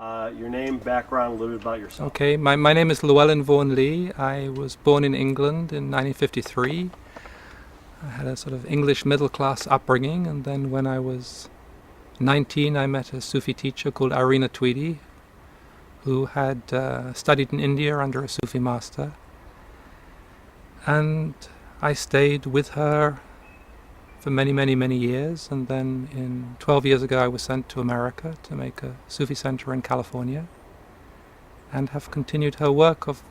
Your name, background, a little bit about yourself. Okay, my name is Llewellyn Vaughan Lee. I was born in England in 1953. I had a sort of English middle-class upbringing, and then when I was 19 I met a Sufi teacher called Irina Tweedy, who had studied in India under a Sufi master. And I stayed with her for many years, and then 12 years ago I was sent to America to make a Sufi center in California, and have continued her work of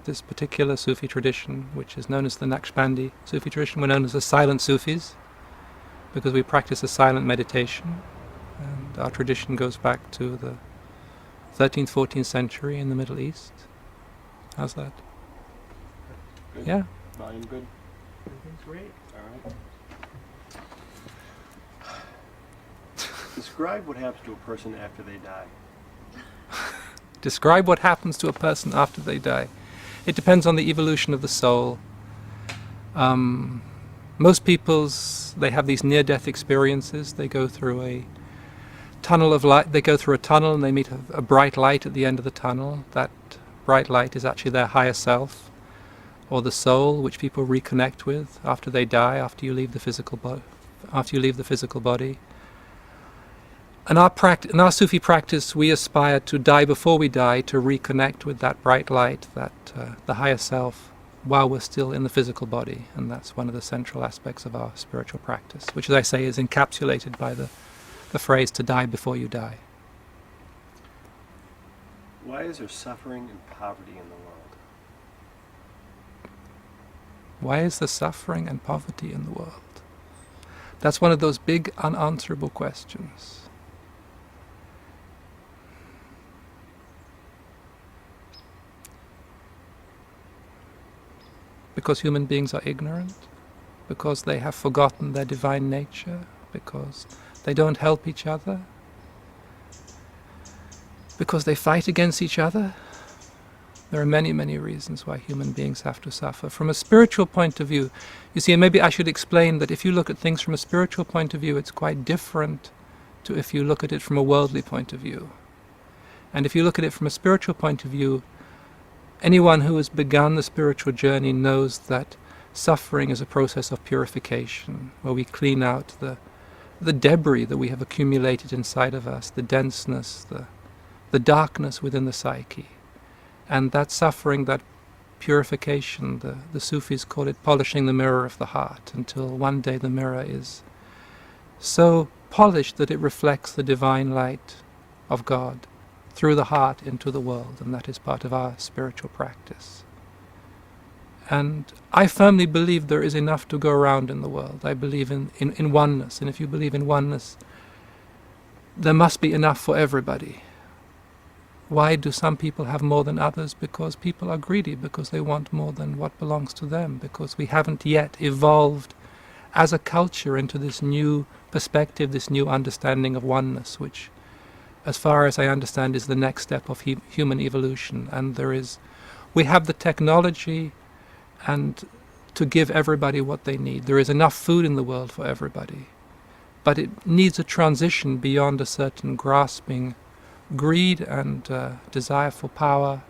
this particular Sufi tradition, which is known as the Naqshbandi Sufi tradition. We're known as the silent Sufis because we practice a silent meditation, and our tradition goes back to the 13th, 14th century in the Middle East. How's that? Good. Yeah. Volume good? Everything's great. All right. Describe what happens to a person after they die. Describe what happens to a person after they die. It depends on the evolution of the soul. Most people's, they have these near-death experiences. They go through a tunnel of light. They go through a tunnel and they meet a bright light at the end of the tunnel. That bright light is actually their higher self, or the soul, which people reconnect with after they die, after you leave the physical body. In our Sufi practice, we aspire to die before we die, to reconnect with that bright light, the higher self, while we're still in the physical body. And that's one of the central aspects of our spiritual practice, which, as I say, is encapsulated by the phrase, to die before you die. Why is there suffering and poverty in the world? Why is there suffering and poverty in the world? That's one of those big unanswerable questions. Because human beings are ignorant, because they have forgotten their divine nature, because they don't help each other, because they fight against each other. There are many reasons why human beings have to suffer. From a spiritual point of view, you see, and maybe I should explain that if you look at things from a spiritual point of view, it's quite different to if you look at it from a worldly point of view. And if you look at it from a spiritual point of view, anyone who has begun the spiritual journey knows that suffering is a process of purification, where we clean out the debris that we have accumulated inside of us, the denseness, the darkness within the psyche. And that suffering, that purification, the Sufis call it polishing the mirror of the heart, until one day the mirror is so polished that it reflects the divine light of God through the heart into the world, and that is part of our spiritual practice. And I firmly believe there is enough to go around in the world. I believe in oneness, and if you believe in oneness, there must be enough for everybody. Why do some people have more than others? Because people are greedy, because they want more than what belongs to them, because we haven't yet evolved as a culture into this new perspective, this new understanding of oneness, which, as far as I understand, is the next step of human evolution. And we have the technology and to give everybody what they need. There is enough food in the world for everybody, but it needs a transition beyond a certain grasping greed and desire for power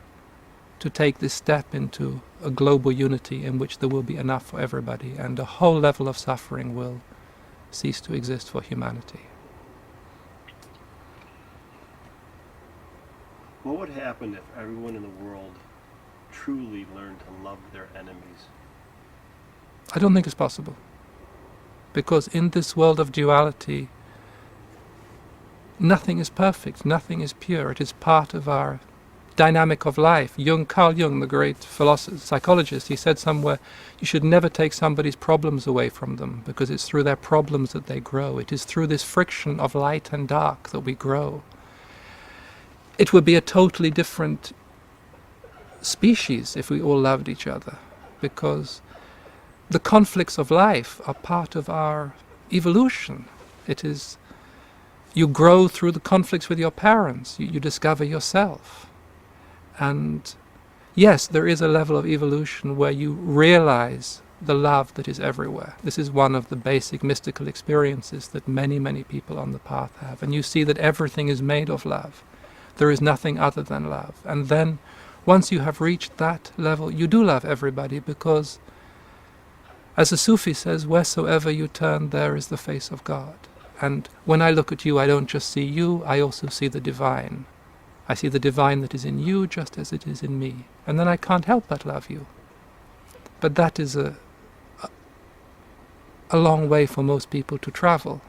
to take this step into a global unity in which there will be enough for everybody, and a whole level of suffering will cease to exist for humanity. What would happen if everyone in the world truly learned to love their enemies? I don't think it's possible, because in this world of duality, nothing is perfect, nothing is pure. It is part of our dynamic of life. Carl Jung, the great psychologist, he said somewhere, you should never take somebody's problems away from them, because it's through their problems that they grow. It is through this friction of light and dark that we grow. It would be a totally different species if we all loved each other, because the conflicts of life are part of our evolution. It is, you grow through the conflicts with your parents, you discover yourself. And yes, there is a level of evolution where you realize the love that is everywhere. This is one of the basic mystical experiences that many people on the path have. And you see that everything is made of love, there is nothing other than love. And then, once you have reached that level, you do love everybody, because, as a Sufi says, wheresoever you turn, there is the face of God. And when I look at you, I don't just see you, I also see the divine. I see the divine that is in you just as it is in me. And then I can't help but love you. But that is a long way for most people to travel.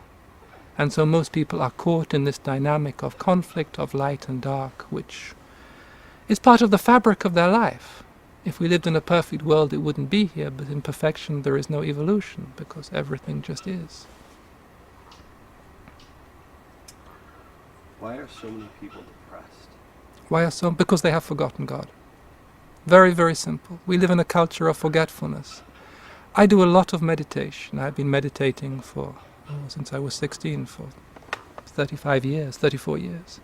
And so most people are caught in this dynamic of conflict, of light and dark, which is part of the fabric of their life. If we lived in a perfect world, it wouldn't be here, but in perfection there is no evolution, because everything just is. Why are so many people depressed? Why are so? Because they have forgotten God. Very, very simple. We live in a culture of forgetfulness. I do a lot of meditation. I've been meditating since I was 16, for 35 years, 34 years.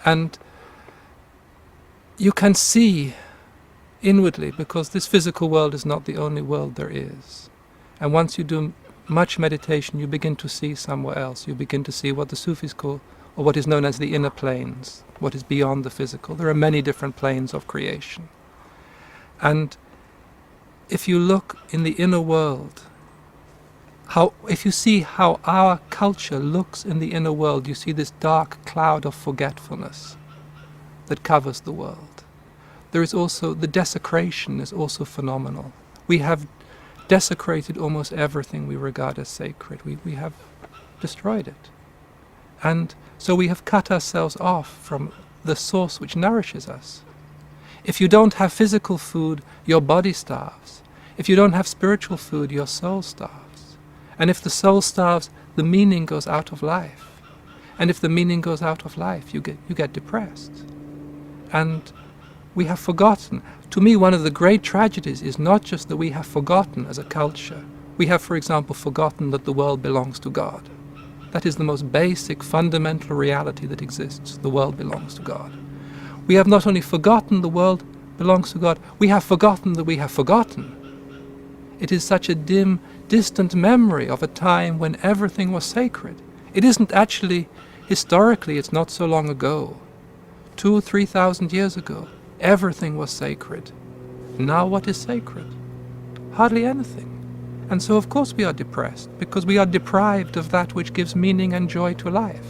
And you can see inwardly, because this physical world is not the only world there is. And once you do much meditation, you begin to see somewhere else. You begin to see what the Sufis call, or what is known as the inner planes, what is beyond the physical. There are many different planes of creation. And if you look in the inner world, if you see how our culture looks in the inner world, you see this dark cloud of forgetfulness that covers the world. There is also, the desecration is also phenomenal. We have desecrated almost everything we regard as sacred. We have destroyed it. And so we have cut ourselves off from the source which nourishes us. If you don't have physical food, your body starves. If you don't have spiritual food, your soul starves. And if the soul starves, the meaning goes out of life. And if the meaning goes out of life, you get depressed. And we have forgotten. To me, one of the great tragedies is not just that we have forgotten as a culture. We have, for example, forgotten that the world belongs to God. That is the most basic, fundamental reality that exists. The world belongs to God. We have not only forgotten the world belongs to God, we have forgotten that we have forgotten. It is such a dim, distant memory of a time when everything was sacred. It isn't actually, historically, it's not so long ago. 2,000 or 3,000 years ago, everything was sacred. Now what is sacred? Hardly anything. And so of course we are depressed, because we are deprived of that which gives meaning and joy to life.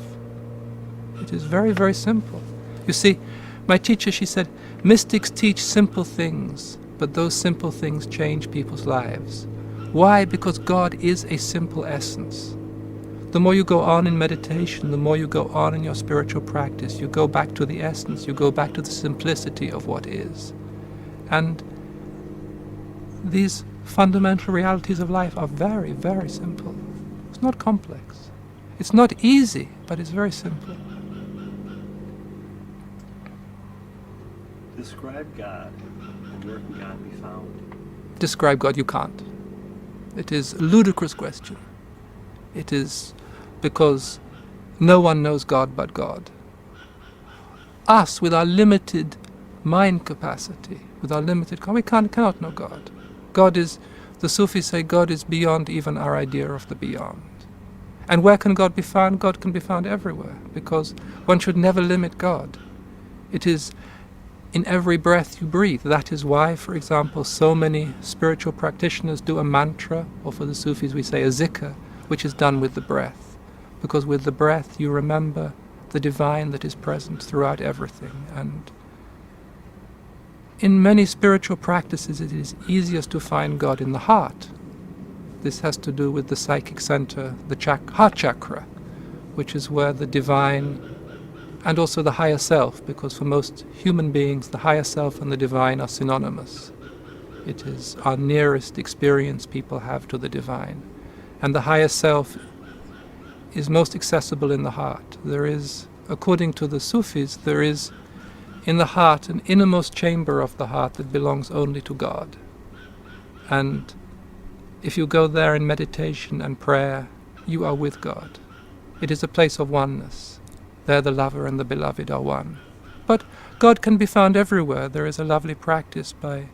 It is very, very simple. You see, my teacher, she said, mystics teach simple things, but those simple things change people's lives. Why? Because God is a simple essence. The more you go on in meditation, the more you go on in your spiritual practice, you go back to the essence, you go back to the simplicity of what is. And these fundamental realities of life are very, very simple. It's not complex. It's not easy, but it's very simple. Describe God, and where can God be found? Describe God, you can't. It is a ludicrous question. It is because no one knows God but God. Us, with our limited mind capacity, with our limited, we cannot know God. God is, the Sufis say, God is beyond even our idea of the beyond. And where can God be found? God can be found everywhere, because one should never limit God. It is in every breath you breathe. That is why, for example, so many spiritual practitioners do a mantra, or for the Sufis we say a zikr, which is done with the breath. Because with the breath you remember the divine that is present throughout everything. And in many spiritual practices it is easiest to find God in the heart. This has to do with the psychic center, the heart chakra, which is where the divine and also the higher self, because for most human beings the higher self and the divine are synonymous. It is our nearest experience people have to the divine. And the higher self is most accessible in the heart. There is, according to the Sufis, there is in the heart an innermost chamber of the heart that belongs only to God. And if you go there in meditation and prayer, you are with God. It is a place of oneness. There the lover and the beloved are one. But God can be found everywhere. There is a lovely practice by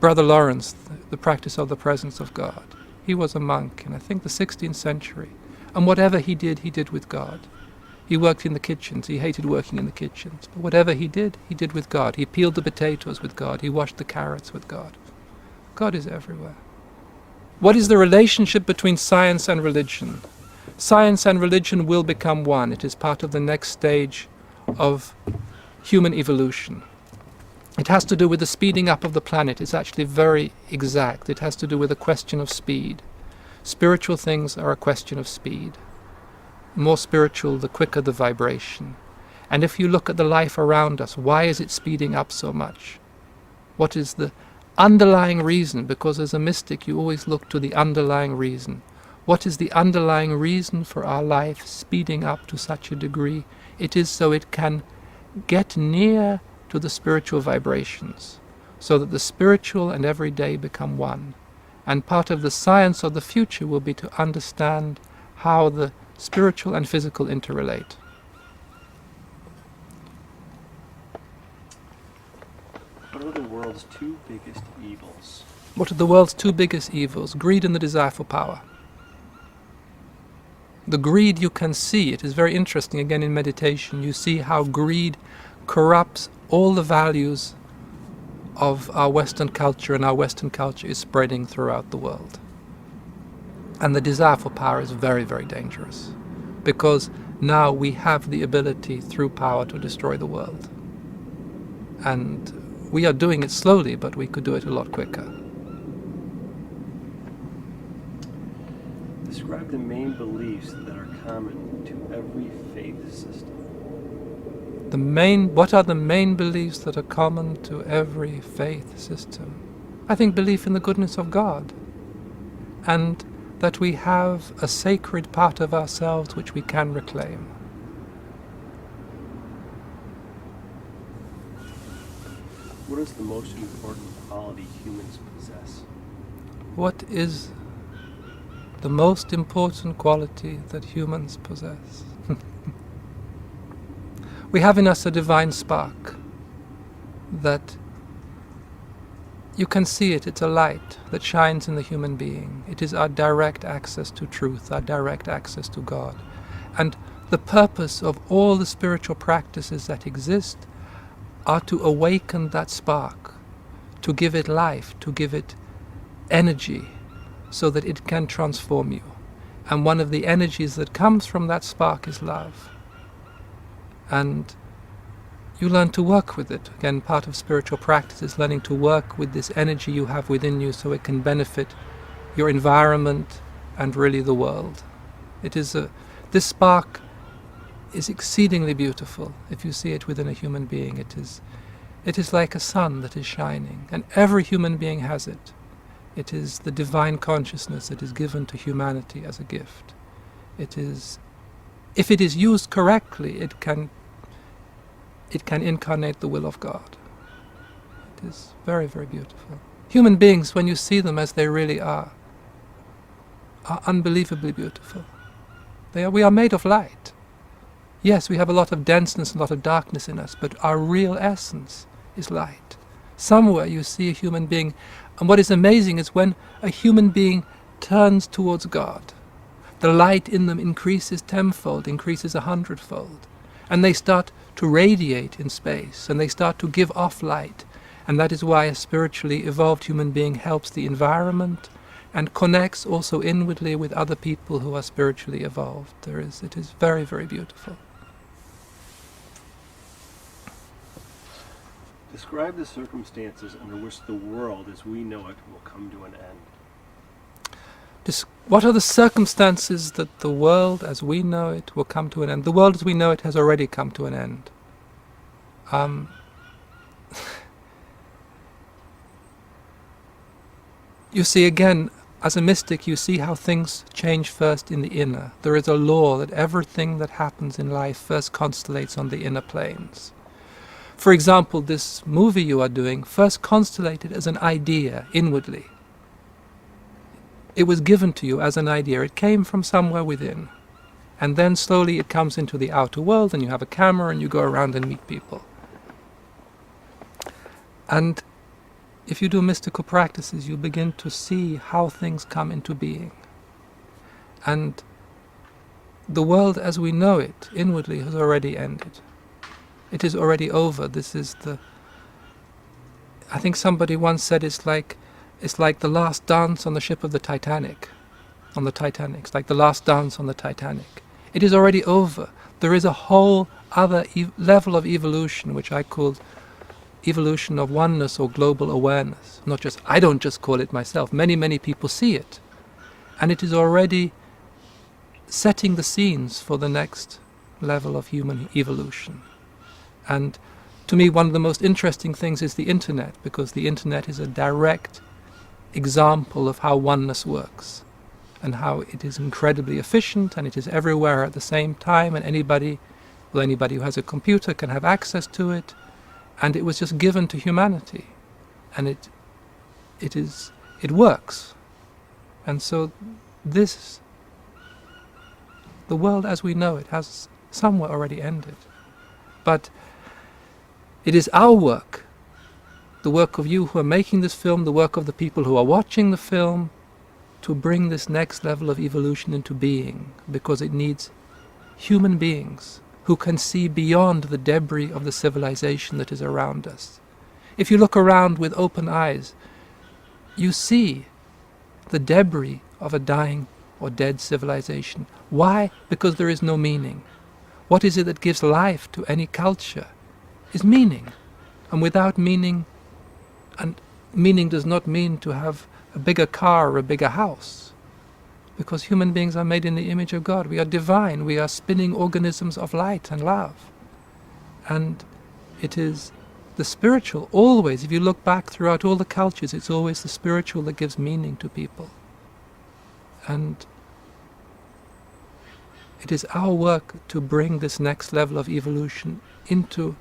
Brother Lawrence, the practice of the presence of God. He was a monk in, I think, the 16th century. And whatever he did with God. He worked in the kitchens. He hated working in the kitchens. But whatever he did with God. He peeled the potatoes with God. He washed the carrots with God. God is everywhere. What is the relationship between science and religion? Science and religion will become one. It is part of the next stage of human evolution. It has to do with the speeding up of the planet. It's actually very exact. It has to do with a question of speed. Spiritual things are a question of speed. More spiritual, the quicker the vibration. And if you look at the life around us, why is it speeding up so much? What is the underlying reason? Because as a mystic, you always look to the underlying reason. What is the underlying reason for our life speeding up to such a degree? It is so it can get near to the spiritual vibrations, so that the spiritual and everyday become one. And part of the science of the future will be to understand how the spiritual and physical interrelate. What are the world's two biggest evils? What are the world's two biggest evils? Greed and the desire for power. The greed you can see. It is very interesting, again in meditation, you see how greed corrupts all the values of our Western culture, and our Western culture is spreading throughout the world. And the desire for power is very, very dangerous, because now we have the ability through power to destroy the world. And we are doing it slowly, but we could do it a lot quicker. Describe the main beliefs that are common to every faith system. What are the main beliefs that are common to every faith system? I think belief in the goodness of God, and that we have a sacred part of ourselves which we can reclaim. What is the most important quality humans possess? What is the most important quality that humans possess? We have in us a divine spark that you can see it. It's a light that shines in the human being. It is our direct access to truth, our direct access to God. And the purpose of all the spiritual practices that exist are to awaken that spark, to give it life, to give it energy, so that it can transform you. And one of the energies that comes from that spark is love. And you learn to work with it. Again, part of spiritual practice is learning to work with this energy you have within you so it can benefit your environment and really the world. This spark is exceedingly beautiful. If you see it within a human being, it is like a sun that is shining, and every human being has it. It is the divine consciousness that is given to humanity as a gift. If it is used correctly, it can incarnate the will of God. It is very, very beautiful. Human beings, when you see them as they really are unbelievably beautiful. We are made of light. Yes, we have a lot of denseness, a lot of darkness in us, but our real essence is light. Somewhere you see a human being, and what is amazing is when a human being turns towards God, the light in them increases tenfold, increases 100-fold, and they start to radiate in space, and they start to give off light. And that is why a spiritually evolved human being helps the environment and connects also inwardly with other people who are spiritually evolved. It is very, very beautiful. Describe the circumstances under which the world as we know it will come to an end. What are the circumstances that the world as we know it will come to an end? The world as we know it has already come to an end. You see, again, as a mystic, you see how things change first in the inner. There is a law that everything that happens in life first constellates on the inner planes. For example, this movie you are doing first constellated as an idea inwardly. It was given to you as an idea. It came from somewhere within. And then slowly it comes into the outer world, and you have a camera and you go around and meet people. And if you do mystical practices, you begin to see how things come into being. And the world as we know it inwardly has already ended. It is already over. This is I think somebody once said it's like the last dance on the ship of the Titanic. On the Titanic. It's like the last dance on the Titanic. It is already over. There is a whole other level of evolution, which I called evolution of oneness or global awareness. I don't just call it myself. Many, many people see it. And it is already setting the scenes for the next level of human evolution. And to me, one of the most interesting things is the internet, because the internet is a direct example of how oneness works and how it is incredibly efficient and it is everywhere at the same time, and anybody who has a computer can have access to it, and it was just given to humanity, and it works. And so the world as we know it has somewhat already ended. But it is our work, the work of you who are making this film, the work of the people who are watching the film, to bring this next level of evolution into being, because it needs human beings who can see beyond the debris of the civilization that is around us. If you look around with open eyes, you see the debris of a dying or dead civilization. Why? Because there is no meaning. What is it that gives life to any culture? Is meaning. And without meaning, and meaning does not mean to have a bigger car or a bigger house, because human beings are made in the image of God. We are divine. We are spinning organisms of light and love. And it is the spiritual, always, if you look back throughout all the cultures, it's always the spiritual that gives meaning to people. And it is our work to bring this next level of evolution into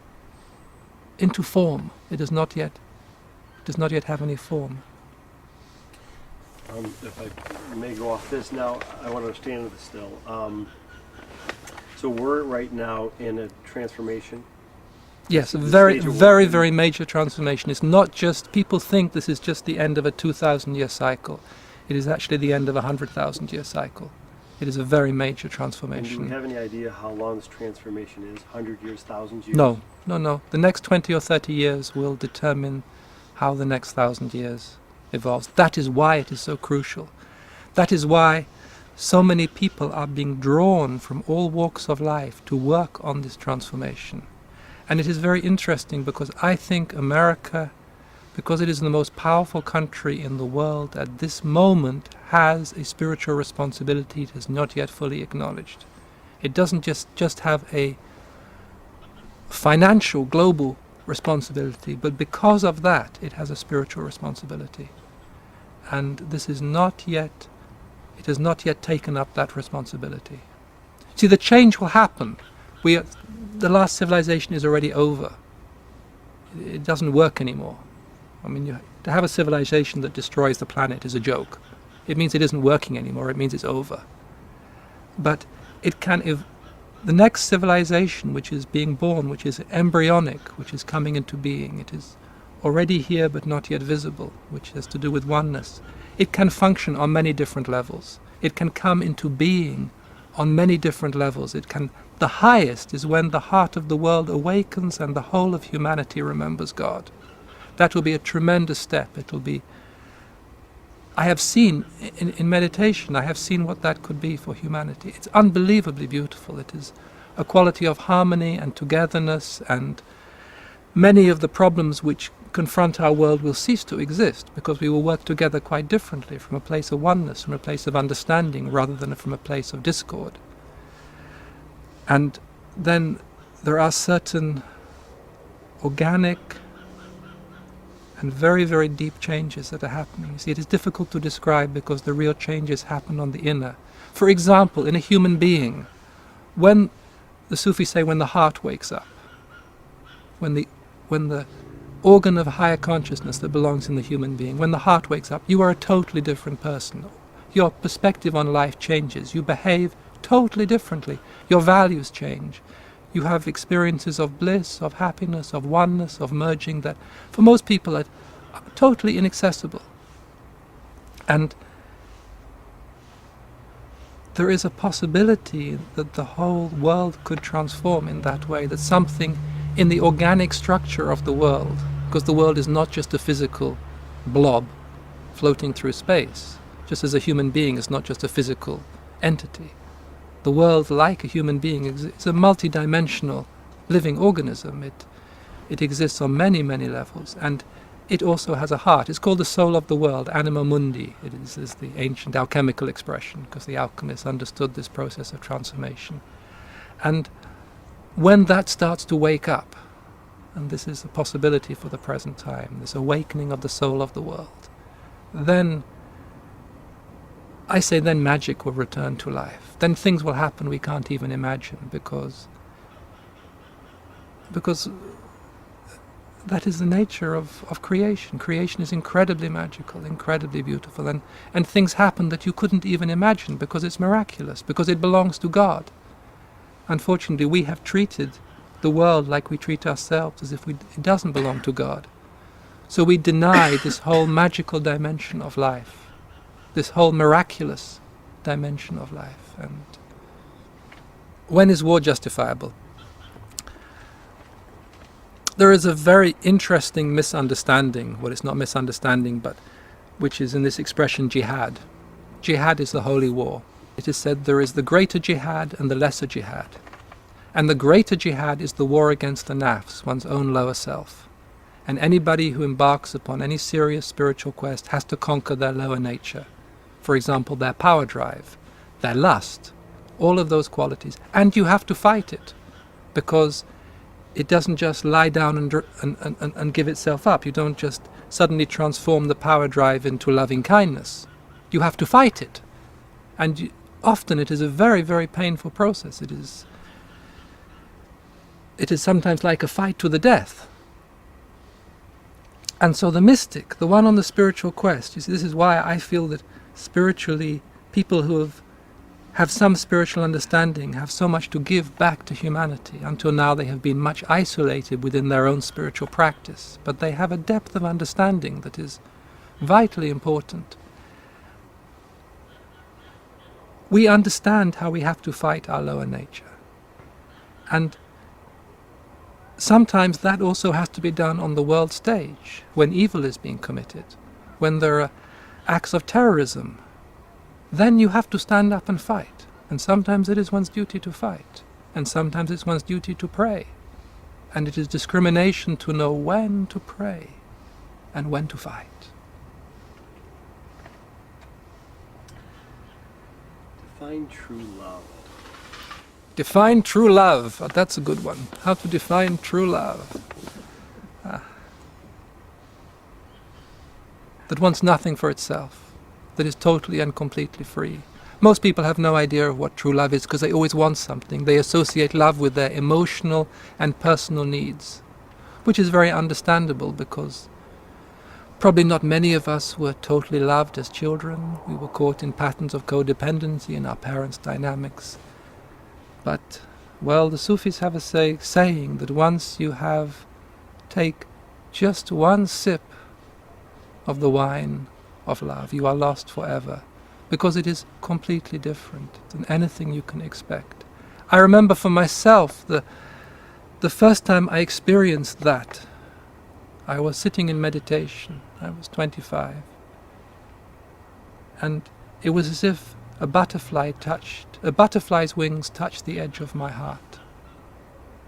form. It does not yet have any form. If I may go off this now, I want to understand this still. So we're right now in a transformation. Yes, a very major transformation. It's not just, people think this is just the end of a 2,000-year cycle. It is actually the end of a 100,000-year cycle. It is a very major transformation. And do we have any idea how long this transformation is? 100 years, 1,000 years? No. The next 20 or 30 years will determine how the next 1,000 years evolves. That is why it is so crucial. That is why so many people are being drawn from all walks of life to work on this transformation. And it is very interesting, because I think America, because it is the most powerful country in the world at this moment, has a spiritual responsibility it has not yet fully acknowledged. It doesn't just have a financial global responsibility, but because of that it has a spiritual responsibility. And it has not yet taken up that responsibility. See, the change will happen. The last civilization is already over. It doesn't work anymore. I mean, to have a civilization that destroys the planet is a joke. It means it isn't working anymore. It means it's over. But it can, if the next civilization which is being born, which is embryonic, which is coming into being, it is already here but not yet visible, which has to do with oneness. It can function on many different levels. It can come into being on many different levels. The highest is when the heart of the world awakens and the whole of humanity remembers God. That will be a tremendous step. It will be, I have seen in meditation, I have seen what that could be for humanity. It's unbelievably beautiful. It is a quality of harmony and togetherness, and many of the problems which confront our world will cease to exist, because we will work together quite differently, from a place of oneness, from a place of understanding, rather than from a place of discord. And then there are certain organic and very, very deep changes that are happening. You see, it is difficult to describe, because the real changes happen on the inner. For example, in a human being, when the Sufis say when the heart wakes up, when the organ of higher consciousness that belongs in the human being, when the heart wakes up, you are a totally different person. Your perspective on life changes. You behave totally differently. Your values change. You have experiences of bliss, of happiness, of oneness, of merging that for most people are totally inaccessible. And there is a possibility that the whole world could transform in that way, that something in the organic structure of the world, because the world is not just a physical blob floating through space, just as a human being is not just a physical entity. The world, like a human being, is a multidimensional living organism. It exists on many, many levels, and it also has a heart. It's called the soul of the world, anima mundi. It is the ancient alchemical expression, because the alchemists understood this process of transformation. And when that starts to wake up, and this is a possibility for the present time, this awakening of the soul of the world, then I say then magic will return to life. Then things will happen we can't even imagine, because that is the nature of creation. Creation is incredibly magical, incredibly beautiful, and things happen that you couldn't even imagine because it's miraculous, because it belongs to God. Unfortunately, we have treated the world like we treat ourselves, as if it doesn't belong to God. So we deny this whole magical dimension of life, this whole miraculous dimension of life. And when is war justifiable? There is a very interesting misunderstanding, well, it's not misunderstanding, but which is in this expression jihad. Jihad is the holy war. It is said there is the greater jihad and the lesser jihad. And the greater jihad is the war against the nafs, one's own lower self. And anybody who embarks upon any serious spiritual quest has to conquer their lower nature. For example, their power drive, their lust, all of those qualities. And you have to fight it, because it doesn't just lie down and give itself up. You don't just suddenly transform the power drive into loving kindness. You have to fight it. And often it is a very, very painful process. It is sometimes like a fight to the death. And so the mystic, the one on the spiritual quest, you see, this is why I feel that spiritually, people who have some spiritual understanding have so much to give back to humanity. Until now they have been much isolated within their own spiritual practice, but they have a depth of understanding that is vitally important. We understand how we have to fight our lower nature, and sometimes that also has to be done on the world stage, when evil is being committed, when there are acts of terrorism. Then you have to stand up and fight. And sometimes it is one's duty to fight. And sometimes it's one's duty to pray. And it is discrimination to know when to pray and when to fight. Define true love. Define true love. Oh, that's a good one. How to define true love. That wants nothing for itself. That is totally and completely free. Most people have no idea of what true love is because they always want something. They associate love with their emotional and personal needs, which is very understandable because probably not many of us were totally loved as children. We were caught in patterns of codependency in our parents' dynamics. But, well, the Sufis have a saying that once you take just one sip of the wine of love, you are lost forever, because it is completely different than anything you can expect. I remember for myself the first time I experienced that. I was sitting in meditation. I was 25. And it was as if a butterfly's wings touched the edge of my heart.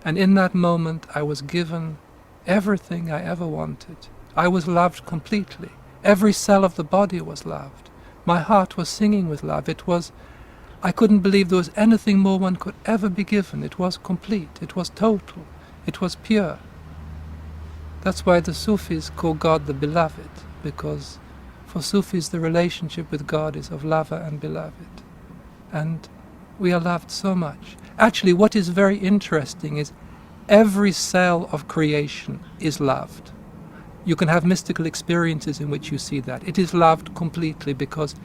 And in that moment I was given everything I ever wanted. I was loved completely. Every cell of the body was loved. My heart was singing with love. I couldn't believe there was anything more one could ever be given. It was complete. It was total. It was pure. That's why the Sufis call God the beloved, because for Sufis the relationship with God is of lover and beloved. And we are loved so much. Actually, what is very interesting is every cell of creation is loved. You can have mystical experiences in which you see that. It is loved completely because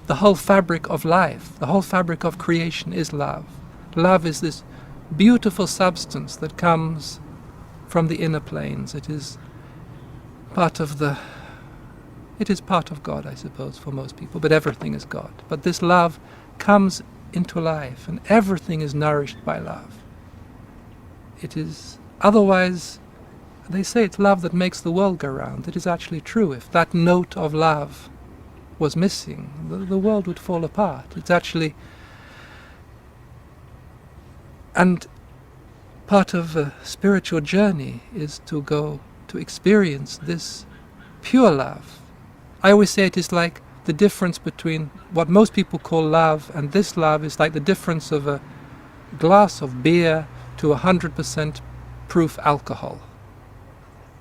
the whole fabric of life, the whole fabric of creation is love. Love is this beautiful substance that comes from the inner planes. It is part of God, I suppose, for most people, but everything is God. But this love comes into life, and everything is nourished by love. It is, otherwise, they say it's love that makes the world go round. It is actually true. If that note of love was missing, the world would fall apart. It's actually, and part of a spiritual journey is to go to experience this pure love. I always say it is like the difference between what most people call love and this love is like the difference of a glass of beer to 100% proof alcohol.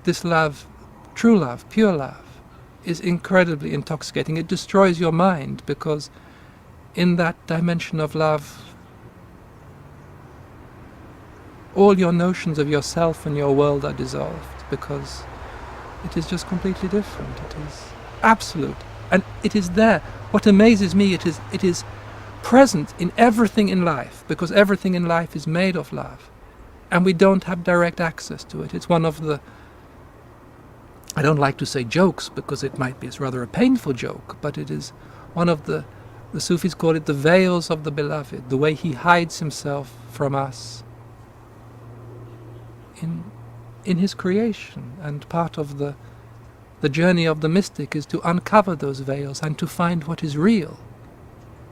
This love, true love, pure love, is incredibly intoxicating. It destroys your mind, because in that dimension of love, all your notions of yourself and your world are dissolved, because it is just completely different. It is absolute, and it is there. What amazes me, it is present in everything in life, because everything in life is made of love, and we don't have direct access to it. It's one of the, I don't like to say jokes, because it's rather a painful joke, but it is one of the Sufis call it the veils of the beloved, the way he hides himself from us in his creation. And part of the journey of the mystic is to uncover those veils and to find what is real.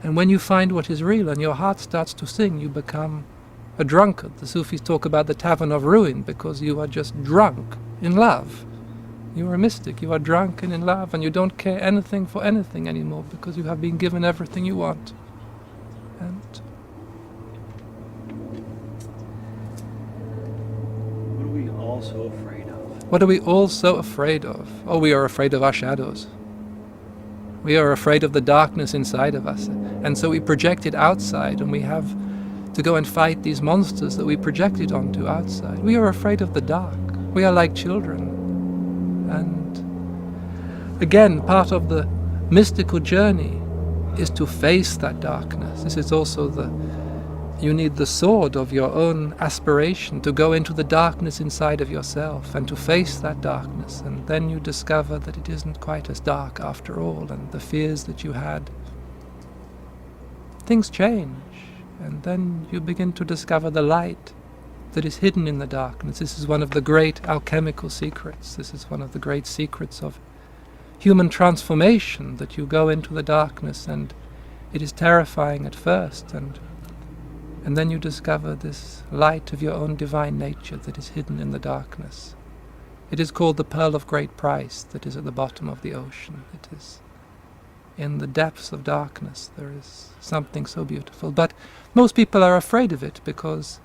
And when you find what is real and your heart starts to sing, you become a drunkard. The Sufis talk about the tavern of ruin, because you are just drunk in love. You are a mystic, you are drunk and in love, and you don't care anything for anything anymore, because you have been given everything you want. And What are we all so afraid of? what are we all so afraid of? Oh, we are afraid of our shadows. We are afraid of the darkness inside of us, and so we project it outside, and we have to go and fight these monsters that we projected onto outside. We are afraid of the dark. We are like children. And again, part of the mystical journey is to face that darkness. This is also you need the sword of your own aspiration to go into the darkness inside of yourself and to face that darkness, and then you discover that it isn't quite as dark after all, and the fears that you had, things change, and then you begin to discover the light that is hidden in the darkness. This is one of the great alchemical secrets. This is one of the great secrets of human transformation, that you go into the darkness and it is terrifying at first, and then you discover this light of your own divine nature that is hidden in the darkness. It is called the pearl of great price that is at the bottom of the ocean. It is in the depths of darkness. There is something so beautiful. But most people are afraid of it, because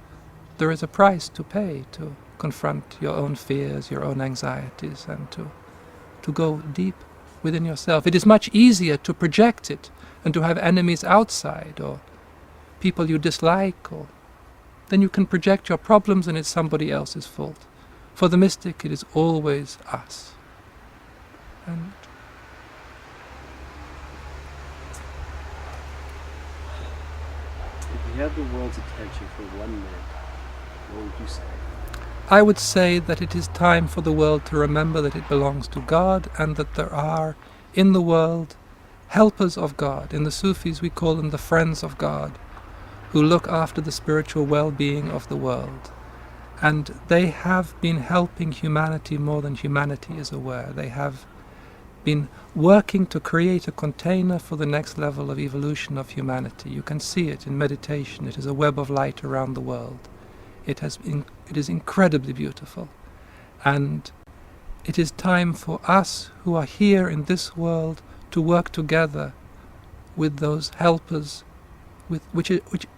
there is a price to pay to confront your own fears, your own anxieties, and to go deep within yourself. It is much easier to project it and to have enemies outside, or people you dislike, or then you can project your problems and it's somebody else's fault. For the mystic, it is always us. And If you had the world's attention for 1 minute, what would you say? I would say that it is time for the world to remember that it belongs to God, and that there are in the world helpers of God. In the Sufis we call them the friends of God, who look after the spiritual well-being of the world. And they have been helping humanity more than humanity is aware. They have been working to create a container for the next level of evolution of humanity. You can see it in meditation. It is a web of light around the world. It is incredibly beautiful. And it is time for us who are here in this world to work together with those helpers, which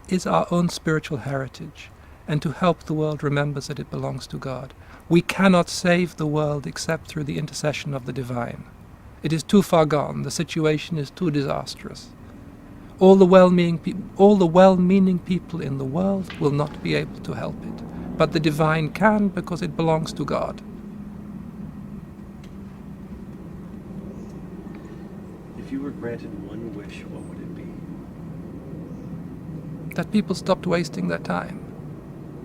is our own spiritual heritage, and to help the world remember that it belongs to God. We cannot save the world except through the intercession of the divine. It is too far gone. The situation is too disastrous. All the well-meaning people in the world will not be able to help it, but the divine can, because it belongs to God. If you were granted one wish, what would it be? That people stopped wasting their time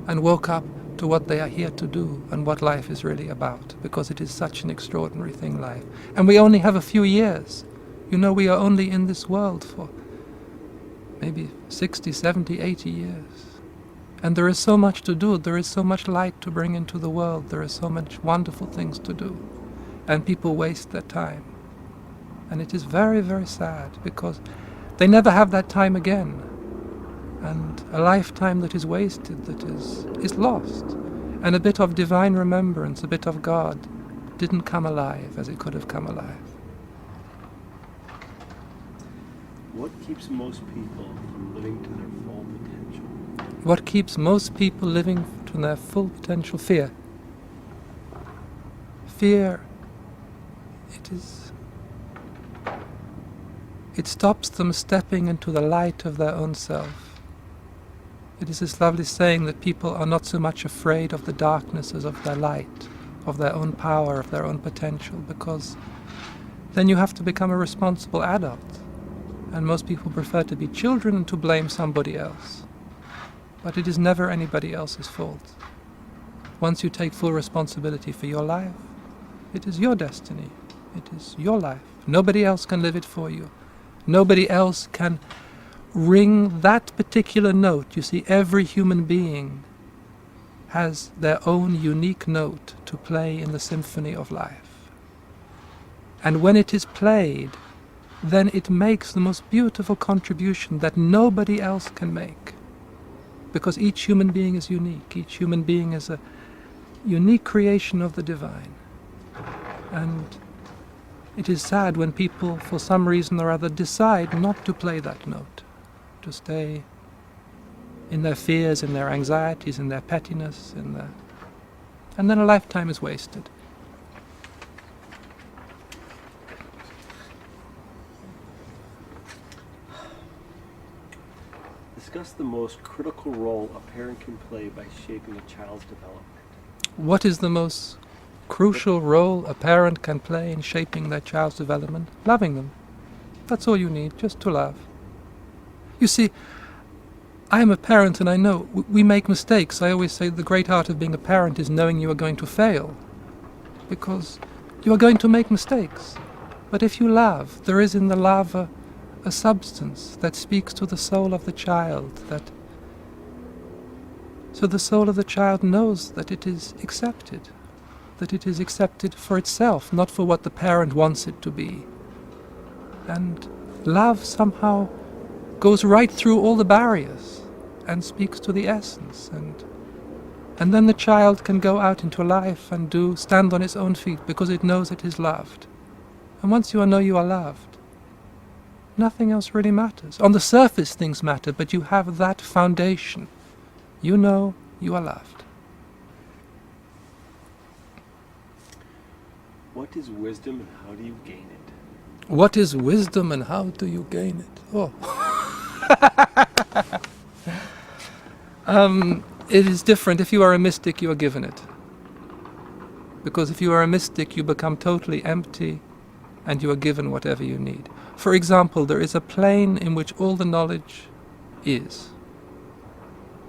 and woke up to what they are here to do and what life is really about, because it is such an extraordinary thing, life. And we only have a few years. You know, we are only in this world for maybe 60, 70, 80 years. And there is so much to do, there is so much light to bring into the world, there are so much wonderful things to do. And people waste their time. And it is very, very sad, because they never have that time again. And a lifetime that is wasted, that is lost. And a bit of divine remembrance, a bit of God, didn't come alive as it could have come alive. What keeps most people from living to their full potential? What keeps most people living to their full potential? Fear. Fear. It stops them stepping into the light of their own self. It is this lovely saying that people are not so much afraid of the darkness as of their light, of their own power, of their own potential, because then you have to become a responsible adult. And most people prefer to be children and to blame somebody else. But it is never anybody else's fault. Once you take full responsibility for your life, it is your destiny. It is your life. Nobody else can live it for you. Nobody else can ring that particular note. You see, every human being has their own unique note to play in the symphony of life. And when it is played, then it makes the most beautiful contribution that nobody else can make. Because each human being is unique. Each human being is a unique creation of the divine. And it is sad when people, for some reason or other, decide not to play that note, to stay in their fears, in their anxieties, in their pettiness, and then a lifetime is wasted. Discuss the most critical role a parent can play by shaping a child's development. What is the most crucial role a parent can play in shaping their child's development? Loving them. That's all you need, just to love. You see, I am a parent and I know we make mistakes. I always say the great art of being a parent is knowing you are going to fail, because you are going to make mistakes. But if you love, there is in the love a substance that speaks to the soul of the child, so the soul of the child knows that it is accepted for itself, not for what the parent wants it to be. And love somehow goes right through all the barriers and speaks to the essence, and then the child can go out into life and stand on its own feet because it knows it is loved. And once you know you are loved, nothing else really matters. On the surface things matter, but you have that foundation. You know you are loved. What is wisdom and how do you gain it? What is wisdom and how do you gain it? Oh. It is different. If you are a mystic, you are given it. Because if you are a mystic, you become totally empty and you are given whatever you need. For example, there is a plane in which all the knowledge is.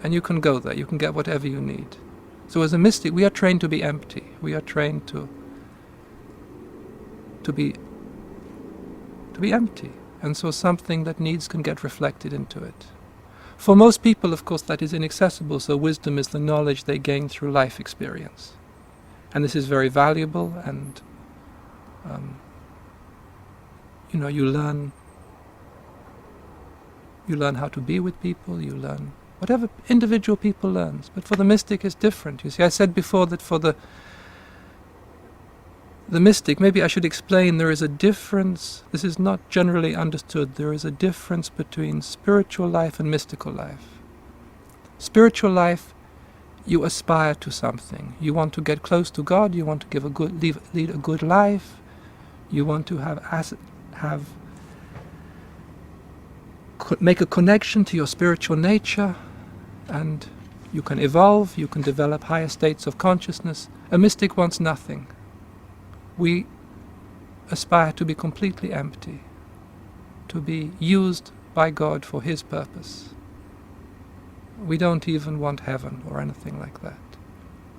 And you can go there, you can get whatever you need. So as a mystic, we are trained to be empty. We are trained to be empty. And so something that needs can get reflected into it. For most people, of course, that is inaccessible, so wisdom is the knowledge they gain through life experience. And this is very valuable, and you learn how to be with people, you learn whatever individual people learns. But for the mystic it's different. You see, I said before that for the mystic, maybe I should explain, there is a difference. This is not generally understood. There is a difference between spiritual life and mystical life. Spiritual life, you aspire to something. You want to get close to God, you want to lead a good life, you want to make a connection to your spiritual nature, and you can evolve, you can develop higher states of consciousness. A mystic wants nothing. We aspire to be completely empty, to be used by God for His purpose. We don't even want heaven or anything like that.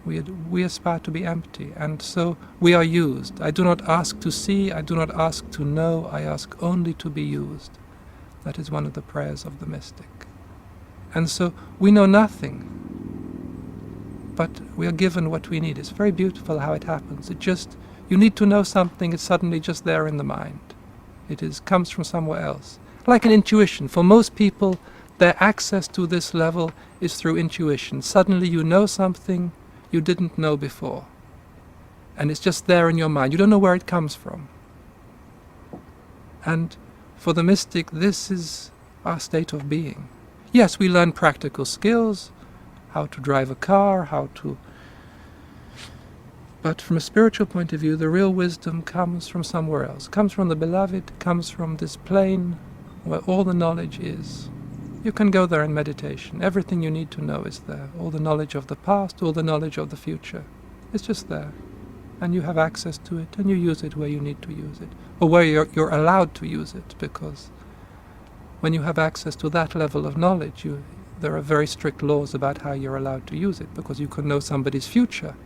We aspire to be empty, and so we are used. I do not ask to see, I do not ask to know, I ask only to be used. That is one of the prayers of the mystic. And so we know nothing, but we are given what we need. It's very beautiful how it happens. You need to know something, it's suddenly just there in the mind. Comes from somewhere else. Like an intuition. For most people, their access to this level is through intuition. Suddenly you know something you didn't know before. And it's just there in your mind. You don't know where it comes from. And for the mystic, this is our state of being. Yes, we learn practical skills, how to drive a car, but from a spiritual point of view, the real wisdom comes from somewhere else. Comes from the beloved, comes from this plane where all the knowledge is. You can go there in meditation. Everything you need to know is there. All the knowledge of the past, all the knowledge of the future. It's just there. And you have access to it, and you use it where you need to use it. Or where you're allowed to use it, because when you have access to that level of knowledge, there are very strict laws about how you're allowed to use it, because you can know somebody's future,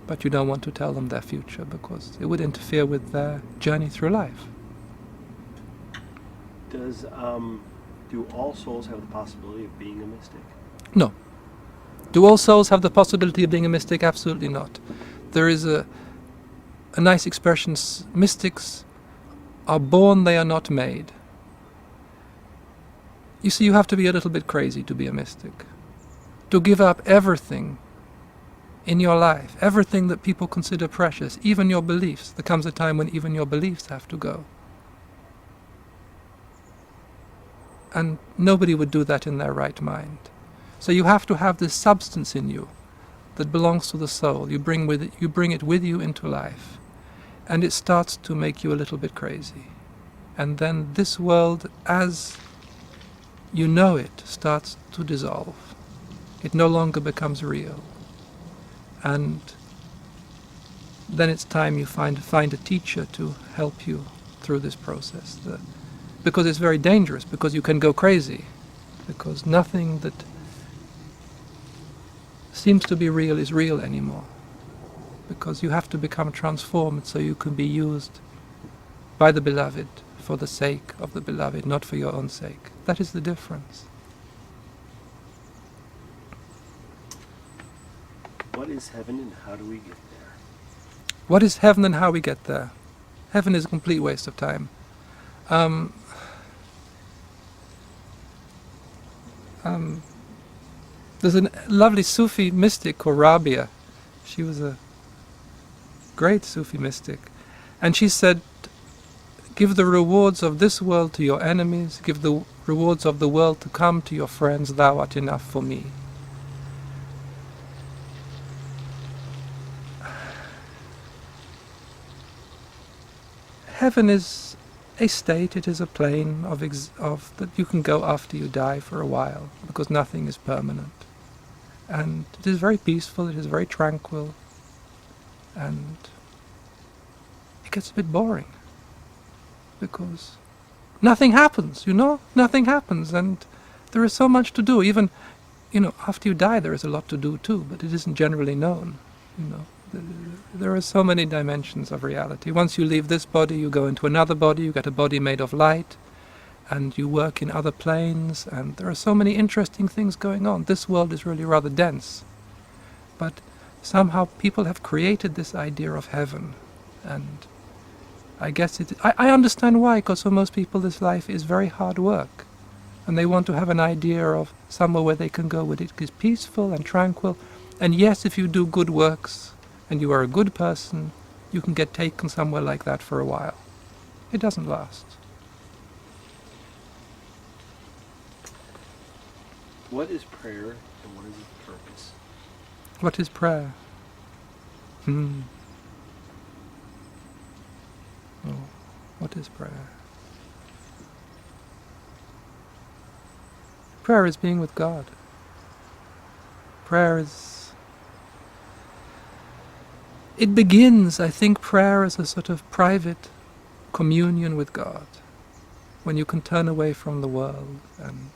but you don't want to tell them their future, because it would interfere with their journey through life. Do all souls have the possibility of being a mystic? No. Do all souls have the possibility of being a mystic? Absolutely not. There is a nice expression, mystics are born, they are not made. You see, you have to be a little bit crazy to be a mystic. To give up everything in your life, everything that people consider precious, even your beliefs. There comes a time when even your beliefs have to go. And nobody would do that in their right mind. So you have to have this substance in you that belongs to the soul. You bring it with you into life. And it starts to make you a little bit crazy. And then this world, as you know it, starts to dissolve. It no longer becomes real. And then it's time you find a teacher to help you through this process. Because it's very dangerous, because you can go crazy. Because nothing that seems to be real is real anymore. Because you have to become transformed so you can be used by the beloved for the sake of the beloved, not for your own sake. That is the difference. What is heaven and how do we get there? What is heaven and how we get there? Heaven is a complete waste of time. There's a lovely Sufi mystic called Rabia. She was a great Sufi mystic. And she said, give the rewards of this world to your enemies, give the rewards of the world to come to your friends, thou art enough for me. Heaven is a state, it is a plane of that you can go after you die for a while, because nothing is permanent. And it is very peaceful, it is very tranquil, and it gets a bit boring, because nothing happens, nothing happens, and there is so much to do. Even, after you die there is a lot to do too, but it isn't generally known, There are so many dimensions of reality. Once you leave this body, you go into another body, you get a body made of light, and you work in other planes, and there are so many interesting things going on. This world is really rather dense. But somehow people have created this idea of heaven, and I guess I understand why, because for most people this life is very hard work, and they want to have an idea of somewhere where they can go where it is peaceful and tranquil. And yes, if you do good works, and you are a good person, you can get taken somewhere like that for a while. It doesn't last. What is prayer and what is its purpose? What is prayer? Oh, what is prayer? Prayer is being with God. Prayer is... It begins, I think, prayer as a sort of private communion with God, when you can turn away from the world and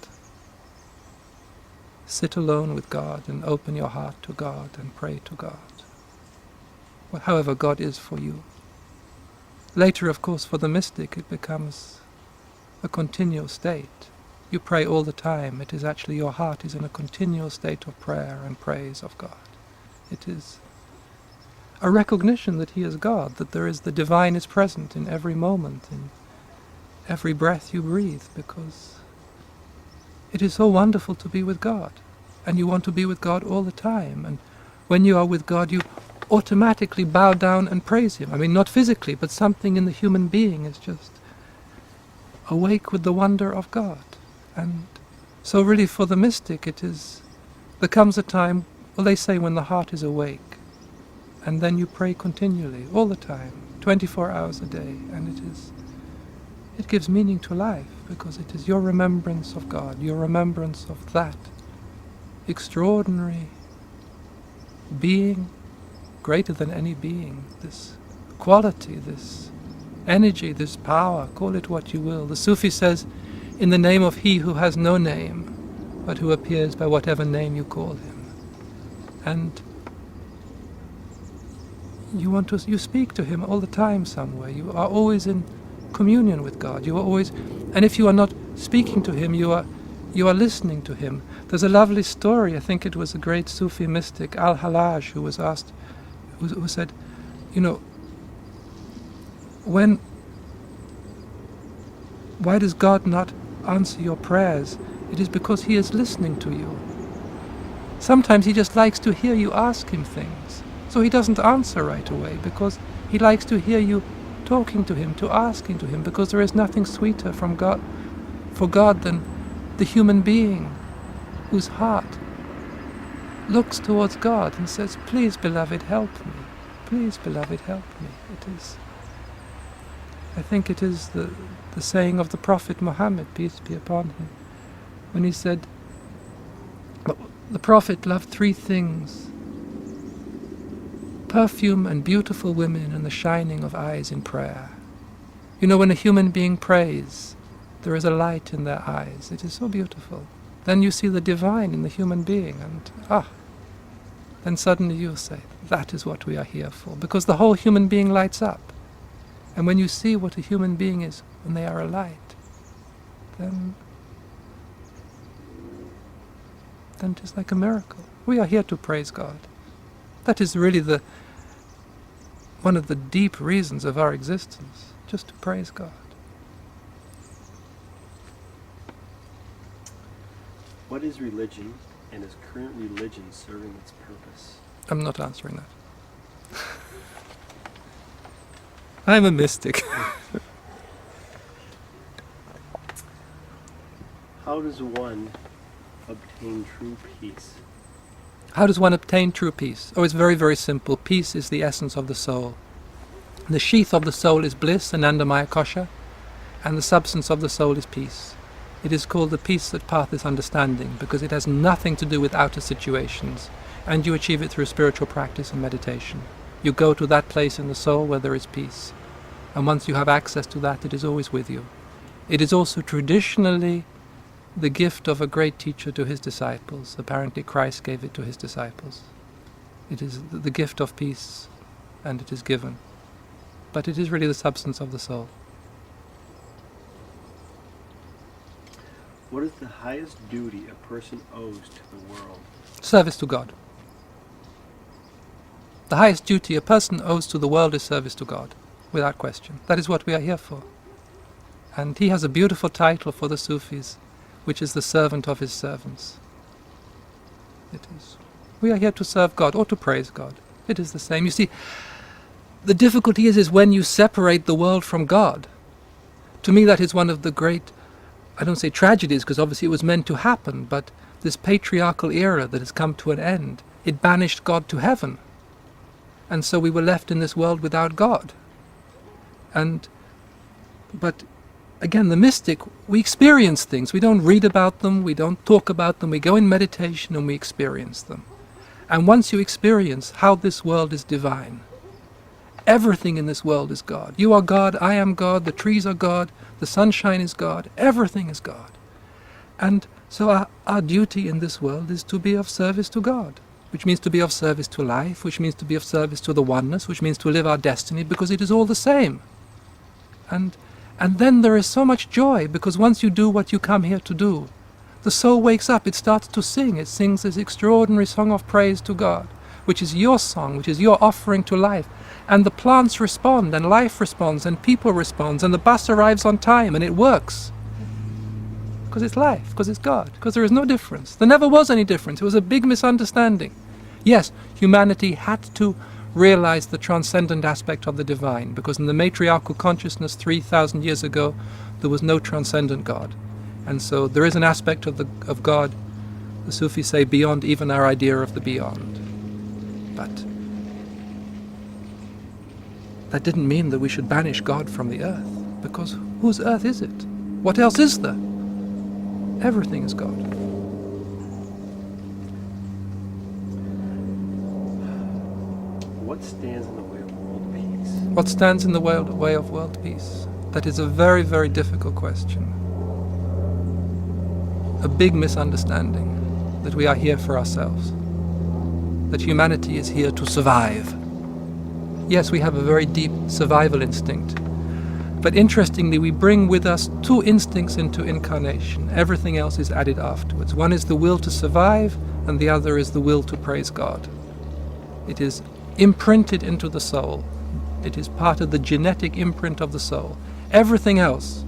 sit alone with God and open your heart to God and pray to God, however God is for you. Later, of course, for the mystic, it becomes a continual state. You pray all the time. It is actually your heart is in a continual state of prayer and praise of God. It is a recognition that He is God, that there is the divine is present in every moment, in every breath you breathe, because it is so wonderful to be with God, and you want to be with God all the time. And when you are with God, you automatically bow down and praise Him. I mean, not physically, but something in the human being is just awake with the wonder of God. And so really for the mystic there comes a time, well, they say when the heart is awake, and then you pray continually, all the time, 24 hours a day, and it gives meaning to life, because it is your remembrance of God, your remembrance of that extraordinary being, greater than any being, this quality, this energy, this power, call it what you will. The Sufi says, in the name of He who has no name, but who appears by whatever name you call Him. And you speak to Him all the time somewhere. You are always in communion with God. You are always, and if you are not speaking to Him, you are listening to Him. There's a lovely story. I think it was a great Sufi mystic, Al-Hallaj, who was asked, who said, why does God not answer your prayers? It is because He is listening to you. Sometimes He just likes to hear you ask Him things. So He doesn't answer right away, because He likes to hear you talking to Him, to asking to Him, because there is nothing sweeter for God than the human being whose heart looks towards God and says, please, beloved, help me. Please, beloved, help me. I think it is the saying of the Prophet Muhammad, peace be upon him, when he said, the Prophet loved three things: perfume and beautiful women and the shining of eyes in prayer. When a human being prays, there is a light in their eyes. It is so beautiful. Then you see the divine in the human being, and then suddenly you say, that is what we are here for, because the whole human being lights up. And when you see what a human being is when they are a light, then it is like a miracle. We are here to praise God. That is really one of the deep reasons of our existence, just to praise God. What is religion, and is current religion serving its purpose? I'm not answering that. I'm a mystic. How does one obtain true peace? How does one obtain true peace? Oh, it's very, very simple. Peace is the essence of the soul. The sheath of the soul is bliss, Anandamaya Kosha, and the substance of the soul is peace. It is called the peace that passeth understanding, because it has nothing to do with outer situations, and you achieve it through spiritual practice and meditation. You go to that place in the soul where there is peace, and once you have access to that, it is always with you. It is also traditionally the gift of a great teacher to his disciples. Apparently Christ gave it to his disciples. It is the gift of peace, and it is given. But it is really the substance of the soul. What is the highest duty a person owes to the world? Service to God. The highest duty a person owes to the world is service to God, without question. That is what we are here for. And he has a beautiful title for the Sufis, which is the servant of his servants. It is. We are here to serve God, or to praise God. It is the same. You see, the difficulty is when you separate the world from God. To me, that is one of the great, I don't say tragedies, because obviously it was meant to happen, but this patriarchal era that has come to an end, it banished God to heaven. And so we were left in this world without God. But again, the mystic, we experience things. We don't read about them, we don't talk about them, we go in meditation and we experience them. And once you experience how this world is divine, everything in this world is God. You are God, I am God, the trees are God, the sunshine is God, everything is God. And so our duty in this world is to be of service to God, which means to be of service to life, which means to be of service to the oneness, which means to live our destiny, because it is all the same. And And then there is so much joy, because once you do what you come here to do, the soul wakes up, it starts to sing. It sings this extraordinary song of praise to God, which is your song, which is your offering to life. And the plants respond, and life responds, and people respond, and the bus arrives on time, and it works. Because it's life, because it's God, because there is no difference. There never was any difference. It was a big misunderstanding. Yes, humanity had to realize the transcendent aspect of the divine, because in the matriarchal consciousness 3,000 years ago, there was no transcendent God. And so there is an aspect of God, the Sufis say, beyond even our idea of the beyond. But that didn't mean that we should banish God from the earth, because whose earth is it? What else is there? Everything is God. What stands in the way of world peace? What stands in the way of world peace? That is a very, very difficult question. A big misunderstanding that we are here for ourselves, that humanity is here to survive. Yes, we have a very deep survival instinct, but interestingly we bring with us two instincts into incarnation. Everything else is added afterwards. One is the will to survive, and the other is the will to praise God. It is imprinted into the soul. It is part of the genetic imprint of the soul. Everything else,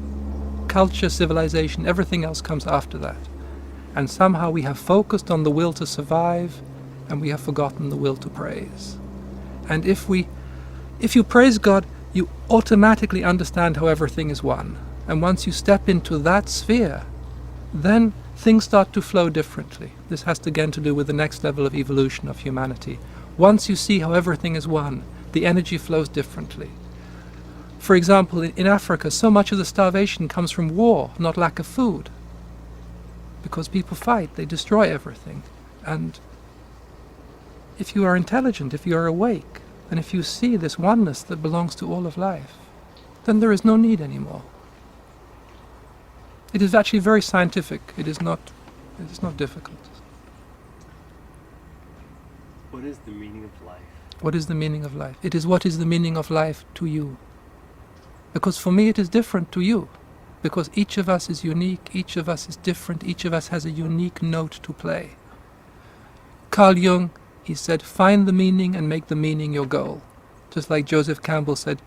culture, civilization, everything else comes after that. And somehow we have focused on the will to survive, and we have forgotten the will to praise. And if you praise God, you automatically understand how everything is one. And once you step into that sphere, then things start to flow differently. This has again to do with the next level of evolution of humanity. Once you see how everything is one, the energy flows differently. For example, in Africa, so much of the starvation comes from war, not lack of food. Because people fight, they destroy everything. And if you are intelligent, if you are awake, and if you see this oneness that belongs to all of life, then there is no need anymore. It is actually very scientific. It is not difficult. What is the meaning of life? What is the meaning of life? It is what is the meaning of life to you. Because for me it is different to you. Because each of us is unique, each of us is different, each of us has a unique note to play. Carl Jung, he said, find the meaning and make the meaning your goal. Just like Joseph Campbell said,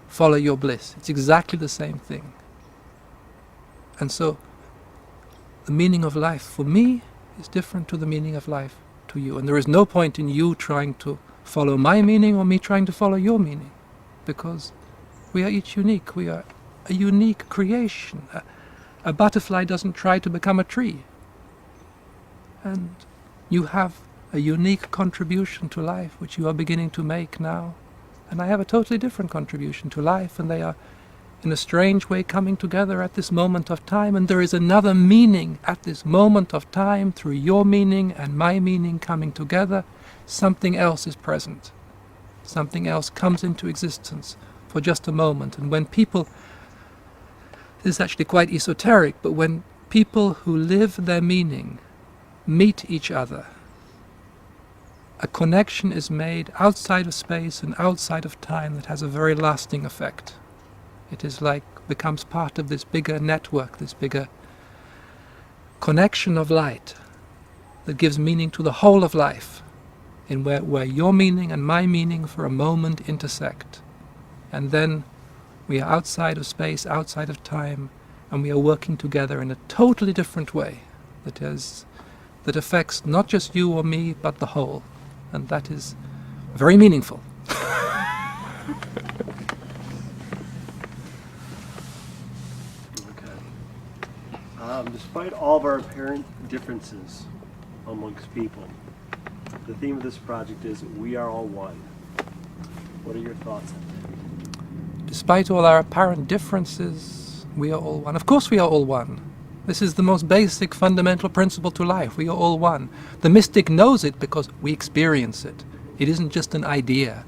follow your bliss. It's exactly the same thing. And so, the meaning of life for me is different to the meaning of life to you. And there is no point in you trying to follow my meaning or me trying to follow your meaning. Because we are each unique. We are a unique creation. A butterfly doesn't try to become a tree. And you have a unique contribution to life, which you are beginning to make now. And I have a totally different contribution to life, and they are, in a strange way, coming together at this moment of time. And there is another meaning at this moment of time, through your meaning and my meaning coming together. Something else is present. Something else comes into existence for just a moment. And when people, this is actually quite esoteric, but when people who live their meaning meet each other, a connection is made outside of space and outside of time that has a very lasting effect. It is like, becomes part of this bigger network, this bigger connection of light that gives meaning to the whole of life, in where your meaning and my meaning for a moment intersect. And then we are outside of space, outside of time, and we are working together in a totally different way that affects not just you or me, but the whole. And that is very meaningful. Despite all of our apparent differences amongst people, the theme of this project is we are all one. What are your thoughts on that? Despite all our apparent differences, we are all one. Of course we are all one. This is the most basic, fundamental principle to life. We are all one. The mystic knows it because we experience it. It isn't just an idea.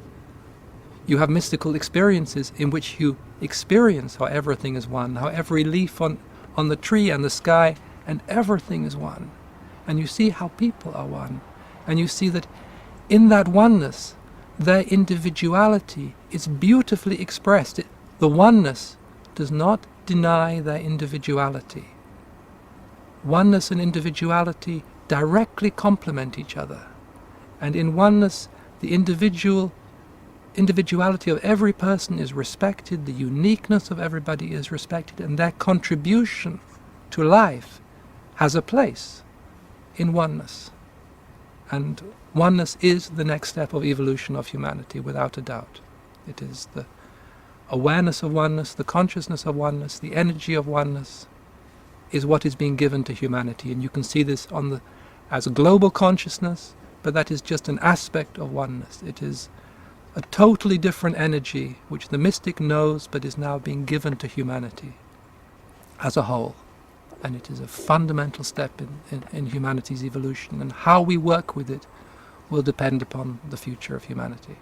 You have mystical experiences in which you experience how everything is one, how every leaf on the tree and the sky and everything is one. And you see how people are one. And you see that in that oneness, their individuality is beautifully expressed. The oneness does not deny their individuality. Oneness and individuality directly complement each other. And in oneness, the individuality of every person is respected, the uniqueness of everybody is respected, and their contribution to life has a place in oneness. And oneness is the next step of evolution of humanity, without a doubt. It is the awareness of oneness, the consciousness of oneness, the energy of oneness is what is being given to humanity. And you can see this as a global consciousness, but that is just an aspect of oneness. It is a totally different energy which the mystic knows but is now being given to humanity as a whole. And it is a fundamental step in humanity's evolution, and how we work with it will depend upon the future of humanity.